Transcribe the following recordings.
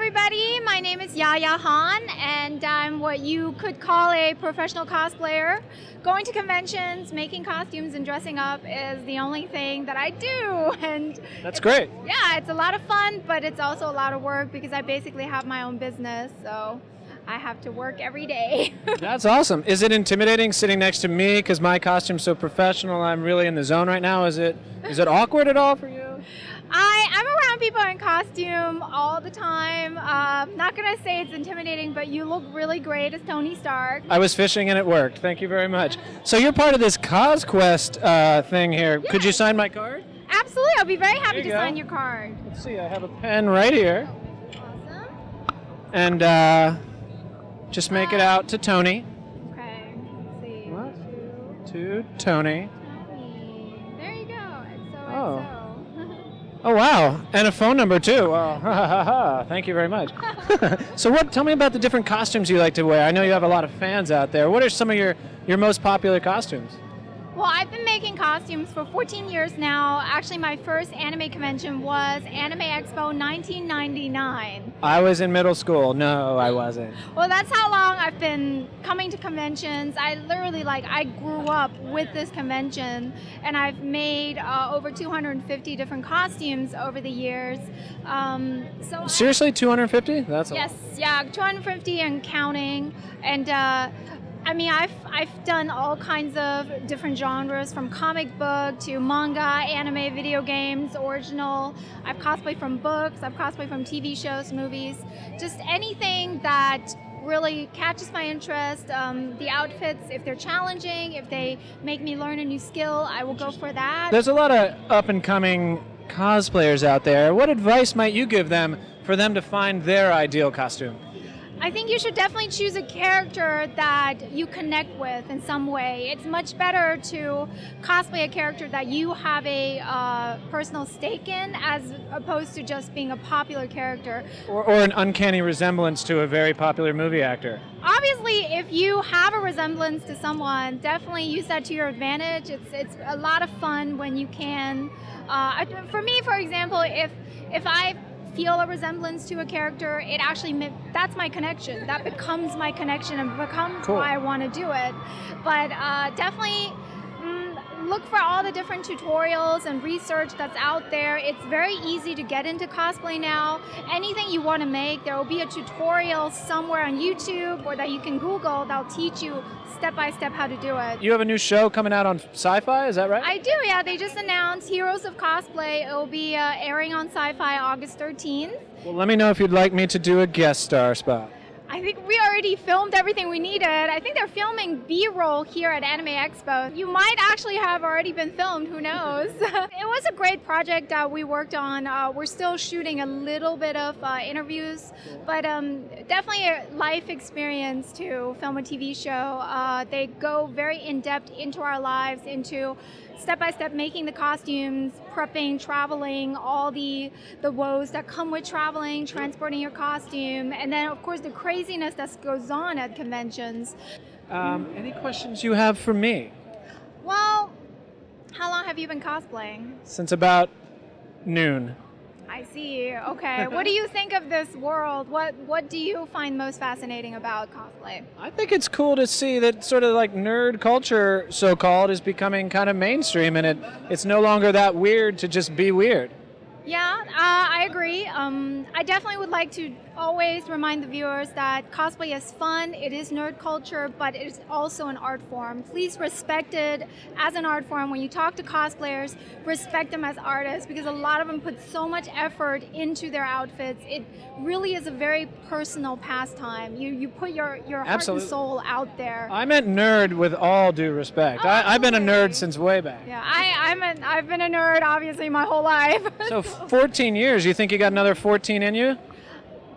everybody. My name is Yaya Han, and I'm what you could call a professional cosplayer. Going to conventions, making costumes, and dressing up is the only thing that I do. And That's great. yeah, it's a lot of fun, but it's also a lot of work because I basically have my own business, so I have to work every day. That's awesome. Is it intimidating sitting next to me because my costume's so professional? I'm really in the zone right now. Is it awkward at all for you? I'm around people in costume all the time. Not gonna say it's intimidating, but you look really great as Tony Stark. I was fishing and it worked. Thank you very much. So you're part of this CosQuest thing here. Yes. Could you sign my card? Absolutely, I'll be very happy There to you go. sign your card. Let's see. I have a pen right here, Awesome. and just make it out to Tony. Okay, let's see. What? To Tony. There you go. Oh. XOXO. Oh wow, and a phone number too. Wow. Thank you very much. So tell me about the different costumes you like to wear. I know you have a lot of fans out there. What are some of your most popular costumes? Well, I've been making costumes for 14 years now. Actually, my first anime convention was Anime Expo 1999. I was in middle school. No, I wasn't. Well, that's how long I've been coming to conventions. I literally, I grew up with this convention, and I've made over 250 different costumes over the years. Seriously, 250? That's Yes, yeah, 250 and counting. And I've done all kinds of different genres, from comic book to manga, anime, video games, original. I've cosplayed from books, I've cosplayed from TV shows, movies, just anything that really catches my interest. The outfits, if they're challenging, if they make me learn a new skill, I will go for that. There's a lot of up-and-coming cosplayers out there. What advice might you give them for them to find their ideal costume? I think you should definitely choose a character that you connect with in some way. It's much better to cosplay a character that you have a personal stake in, as opposed to just being a popular character. Or an uncanny resemblance to a very popular movie actor. Obviously, if you have a resemblance to someone, definitely use that to your advantage. It's a lot of fun when you can. For me, for example, if I feel a resemblance to a character, that's my connection. That becomes my connection and becomes why I want to do it. But definitely look for all the different tutorials and research that's out there. It's very easy to get into cosplay now. Anything you want to make, there will be a tutorial somewhere on YouTube or that you can Google that'll teach you step by step how to do it. You have a new show coming out on Sci-Fi, is that right? I do, yeah. They just announced Heroes of Cosplay. It will be airing on Sci-Fi August 13th. Well, let me know if you'd like me to do a guest star spot. I think we already filmed everything we needed. I think they're filming B-roll here at Anime Expo. You might actually have already been filmed, who knows? It was a great project that we worked on. We're still shooting a little bit of interviews, but definitely a life experience to film a TV show. They go very in-depth into our lives, into step-by-step making the costumes, prepping, traveling, all the woes that come with traveling, transporting your costume, and then of course the craziness that goes on at conventions. Any questions you have for me? Well, how long have you been cosplaying? Since about noon. I see. Okay. What do you think of this world? What do you find most fascinating about cosplay? I think it's cool to see that sort of like nerd culture, so-called, is becoming kind of mainstream, and it's no longer that weird to just be weird. Yeah, I agree. I definitely would like to always remind the viewers that cosplay is fun, it is nerd culture, but it is also an art form. Please respect it as an art form. When you talk to cosplayers, respect them as artists, because a lot of them put so much effort into their outfits. It really is a very personal pastime. You put your heart and soul out there. I meant nerd with all due respect. I've been a nerd since way back. Yeah, I've been a nerd obviously my whole life. So 14 years, you think you got another 14 in you?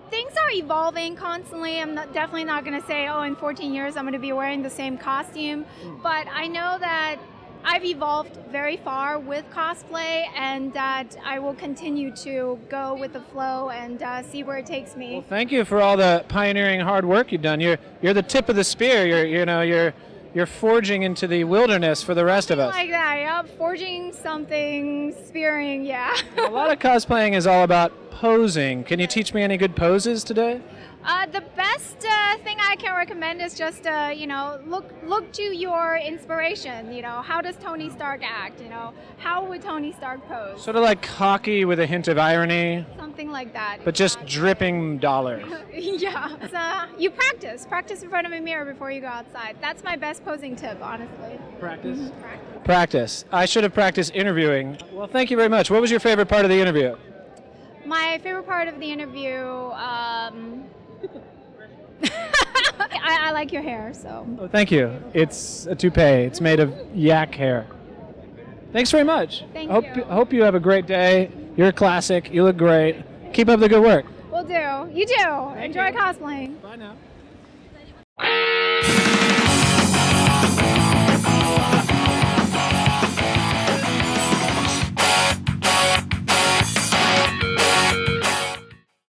Things are evolving constantly. I'm definitely not going to say, in 14 years I'm going to be wearing the same costume. But I know that I've evolved very far with cosplay, and that I will continue to go with the flow and see where it takes me. Well, thank you for all the pioneering hard work you've done. You're the tip of the spear. You're forging into the wilderness for the rest of us. Like that, yeah. Forging something, spearing, yeah. A lot of cosplaying is all about posing. Can you teach me any good poses today? The best thing I can recommend is just look to your inspiration. How does Tony Stark act? How would Tony Stark pose? Sort of like cocky with a hint of irony, Something like that. but just dripping dollars. Yeah. You practice in front of a mirror before you go outside. That's my best posing tip, honestly. Practice. Practice. I should have practiced interviewing. Well, thank you very much. What was your favorite part of the interview? My favorite part of the interview. I like your hair, so. Oh, thank you. It's a toupee. It's made of yak hair. Thanks very much. Thank you. Hope you have a great day. You're a classic. You look great. Keep up the good work. Will do. You do. Enjoy cosplaying. Bye now.